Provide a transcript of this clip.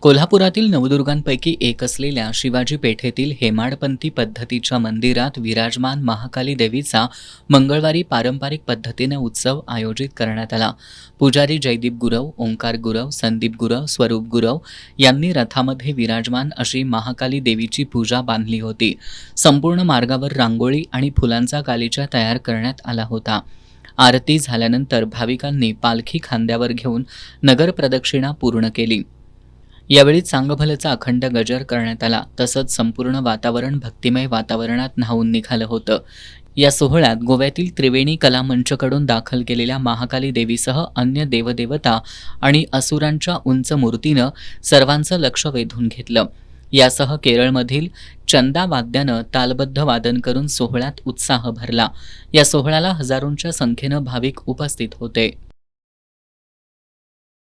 कोल्हापुरातील नवदुर्गांपैकी एक असलेल्या शिवाजी पेठेतील हेमाडपंथी पद्धतीच्या मंदिरात विराजमान महाकाली देवीचा मंगळवारी पारंपरिक पद्धतीने उत्सव आयोजित करण्यात आला. पुजारी जयदीप गुरव, ओंकार गुरव, संदीप गुरव, स्वरूप गुरव यांनी रथामध्ये विराजमान अशी महाकाली देवीची पूजा बांधली होती. संपूर्ण मार्गावर रांगोळी आणि फुलांचा गालिचा तयार करण्यात आला होता. आरती झाल्यानंतर भाविकांनी पालखी खांद्यावर घेऊन नगर प्रदक्षिणा पूर्ण केली. यावेळी चांगभलचा अखंड गजर करण्यात आला. तसंच संपूर्ण वातावरण भक्तिमय वातावरणात न्हावून निघालं होतं. या सोहळ्यात गोव्यातील त्रिवेणी कला मंचकडून दाखल केलेल्या महाकाली देवीसह अन्य देवदेवता आणि असुरांच्या उंच मूर्तीनं सर्वांचं लक्ष वेधून घेतलं. यासह केरळमधील चंदा वाद्यानं तालबद्ध वादन करून सोहळ्यात उत्साह भरला. या सोहळ्याला हजारोंच्या संख्येनं भाविक उपस्थित होते.